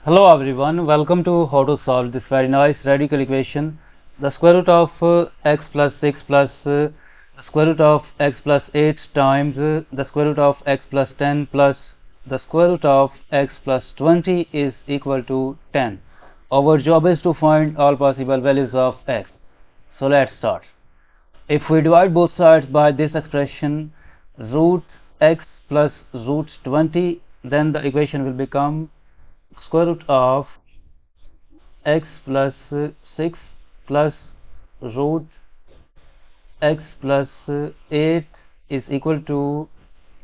Hello everyone, welcome to how to solve this very nice radical equation. The square root of x plus 6 plus the square root of x plus 8 times the square root of x plus 10 plus the square root of x plus 20 is equal to 10. Our job is to find all possible values of x. So let's start. If we divide both sides by this expression root x plus root 20, then the equation will become square root of x plus 6 plus root x plus 8 is equal to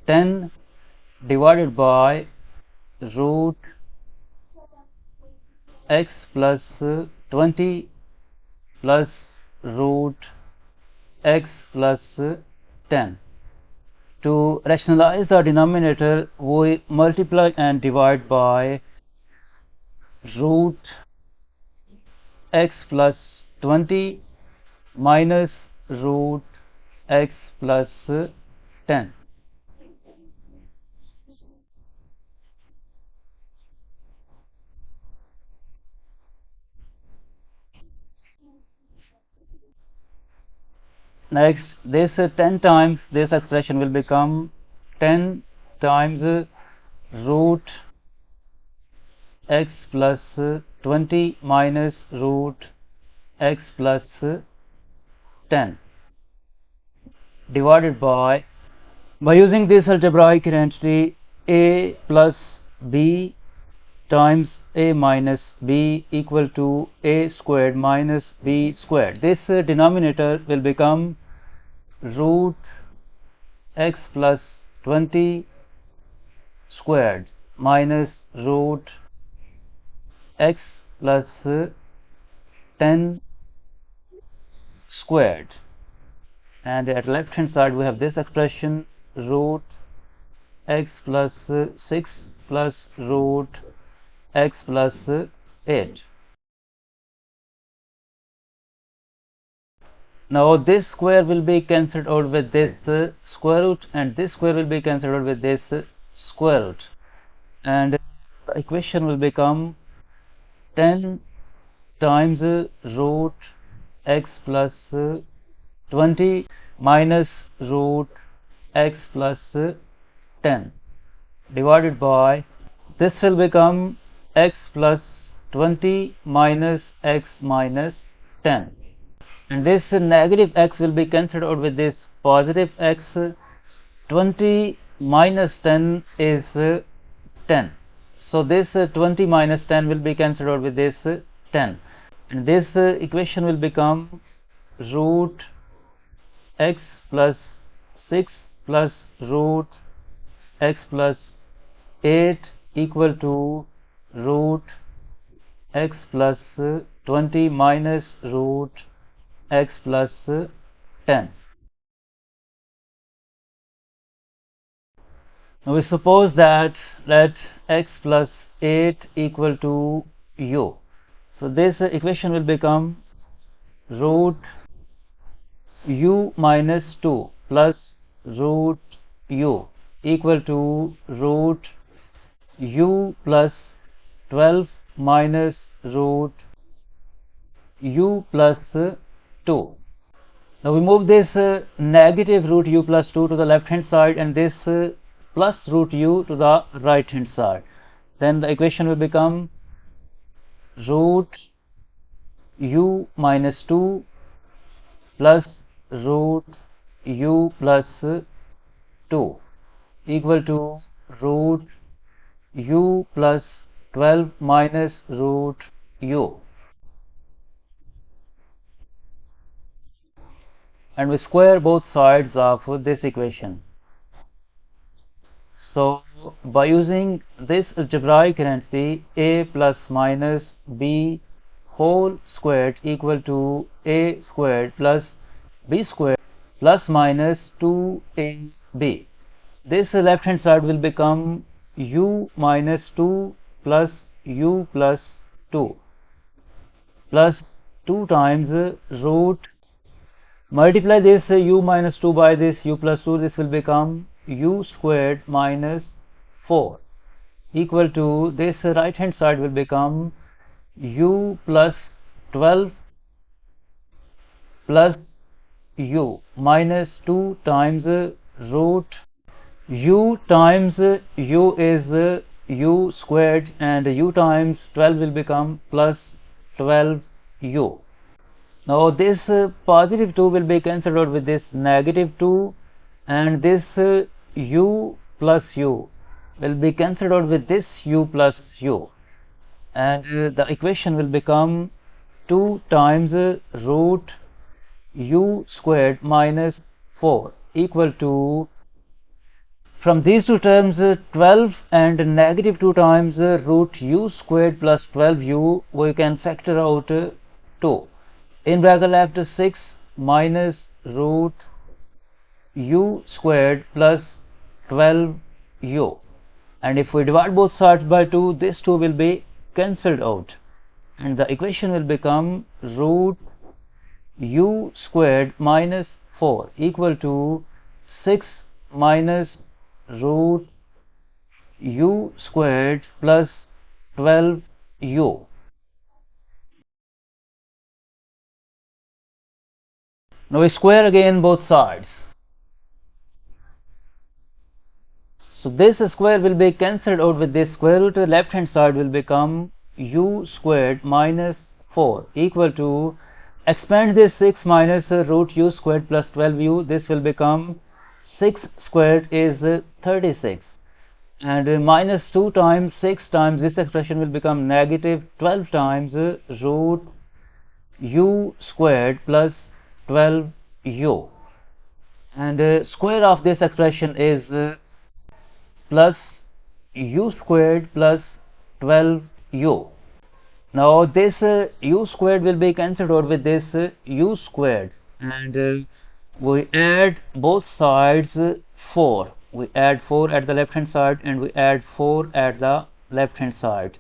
10 divided by root x plus 20 plus root x plus 10. To rationalize the denominator, we multiply and divide by root x plus 20 minus root x plus 10. Next, this 10 times this expression will become 10 times root x plus 20 minus root x plus 10 divided by using this algebraic identity a plus b times a minus b equal to a squared minus b squared. This denominator will become root x plus 20 squared minus root x plus 10 squared, and at left hand side we have this expression root x plus 6 plus root x plus 8. Now this square will be cancelled out with this square root, and this square will be cancelled out with this square root, and the equation will become 10 times root x plus 20 minus root x plus 10 divided by this will become x plus 20 minus x minus 10, and this negative x will be cancelled out with this positive x. 20 minus 10 is 10, so this 20 minus 10 will be cancelled out with this 10, and this equation will become root x plus 6 plus root x plus 8 equal to root x plus 20 minus root x plus 10. Now we suppose that let x plus 8 equal to u. So this equation will become root u minus 2 plus root u equal to root u plus 12 minus root u plus 2. Now we move this negative root u plus 2 to the left hand side and this plus root u to the right hand side. Then the equation will become root u minus 2 plus root u plus 2 equal to root u plus 12 minus root u, and we square both sides of this equation. So by using this algebraic identity a plus minus b whole squared equal to a squared plus b squared plus minus 2ab, this left hand side will become u minus 2 plus u plus 2 plus 2 times root, multiply this u minus 2 by this u plus 2, this will become u squared minus 4 equal to this right hand side will become u plus 12 plus u minus 2 times root u times u is u squared, and u times 12 will become plus 12u. Now this positive 2 will be cancelled out with this negative 2, and this u plus u will be cancelled out with this u plus u, and the equation will become 2 times root u squared minus 4 equal to, from these two terms 12 and negative 2 times root u squared plus 12u, we can factor out 2. In bracket left 6 minus root u squared plus 12u, and if we divide both sides by 2, this 2 will be cancelled out, and the equation will become root u squared minus 4 equal to 6 minus root u squared plus 12u. Now we square again both sides. So this square will be cancelled out with this square root. The left hand side will become u squared minus 4 equal to, expand this 6 minus root u squared plus 12u, this will become 6 squared is 36, and minus 2 times 6 times this expression will become negative 12 times root u squared plus 12u, and square of this expression is plus u squared plus 12u. Now this u squared will be cancelled out with this u squared, and we add both sides 4. We add 4 at the left hand side and we add 4 at the left hand side,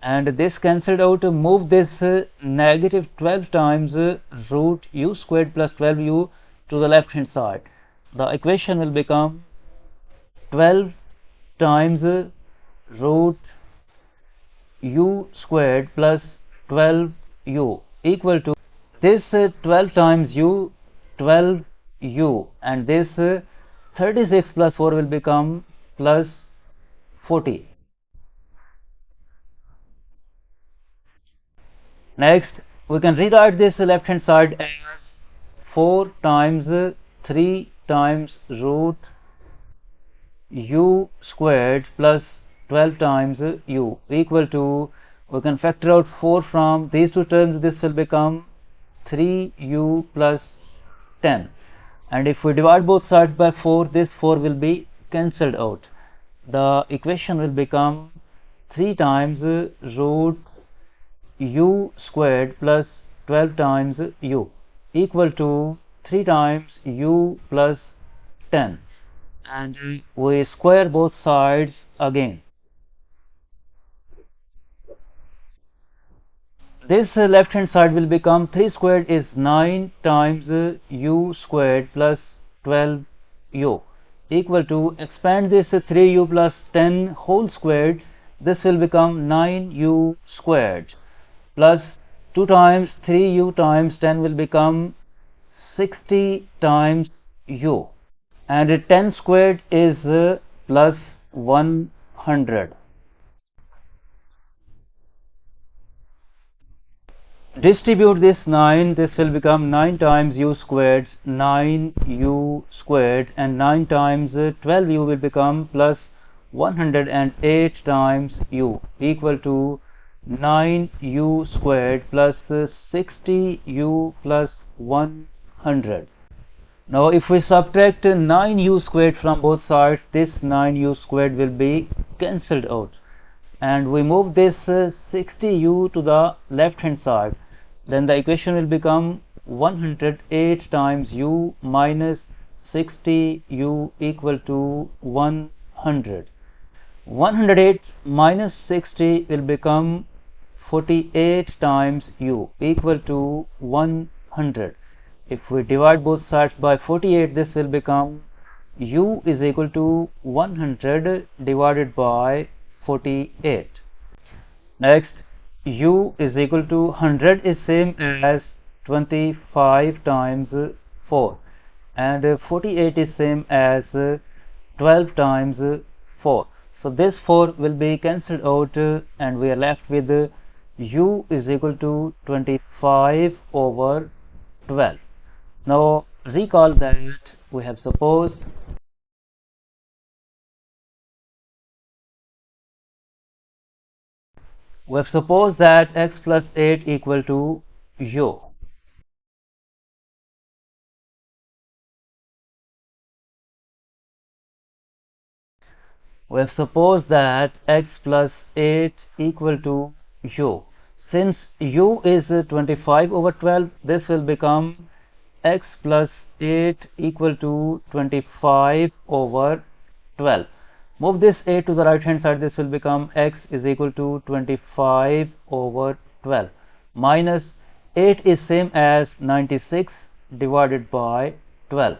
and this cancelled out. Move this negative 12 times root u squared plus 12u to the left hand side. The equation will become 12 times root u squared plus 12u equal to, this 12 times u 12u, and this 36 plus 4 will become plus 40. Next we can rewrite this left hand side as 4 times 3 times root u squared plus 12 times u equal to, we can factor out 4 from these two terms. This will become 3u plus 10, and if we divide both sides by 4, this 4 will be cancelled out. The equation will become 3 times root u squared plus 12 times u equal to 3 times u plus 10, and we square both sides again. This left hand side will become 3 squared is 9 times u squared plus 12u equal to, expand this 3u plus 10 whole squared, this will become 9u squared plus 2 times 3u times 10 will become 60 times u, and 10 squared is plus 100. Distribute this 9, this will become 9 times u squared, 9u squared, and 9 times 12u will become plus 108 times u equal to 9u squared plus 60u plus 100. Now if we subtract 9u squared from both sides, this 9u squared will be cancelled out, and we move this 60u to the left hand side. Then the equation will become 108 times u minus 60u equal to 100. 108 minus 60 will become 48 times u equal to 100. If we divide both sides by 48, this will become u is equal to 100 divided by 48. Next, u is equal to 100 is same as 25 times 4, and 48 is same as 12 times 4. So this 4 will be cancelled out, and we are left with u is equal to 25 over 12. Now recall that we have supposed that x plus 8 equal to u. We have supposed that x plus 8 equal to u. Since u is 25 over 12, this will become x plus 8 equal to 25 over 12. Move this 8 to the right hand side, this will become x is equal to 25 over 12 minus 8 is same as 96 divided by 12.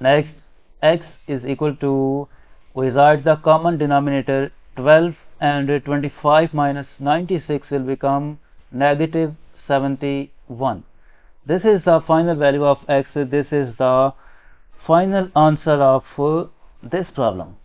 Next, x is equal to, we write the common denominator 12, and 25 minus 96 will become negative 71. This is the final value of x. This is the final answer of this problem.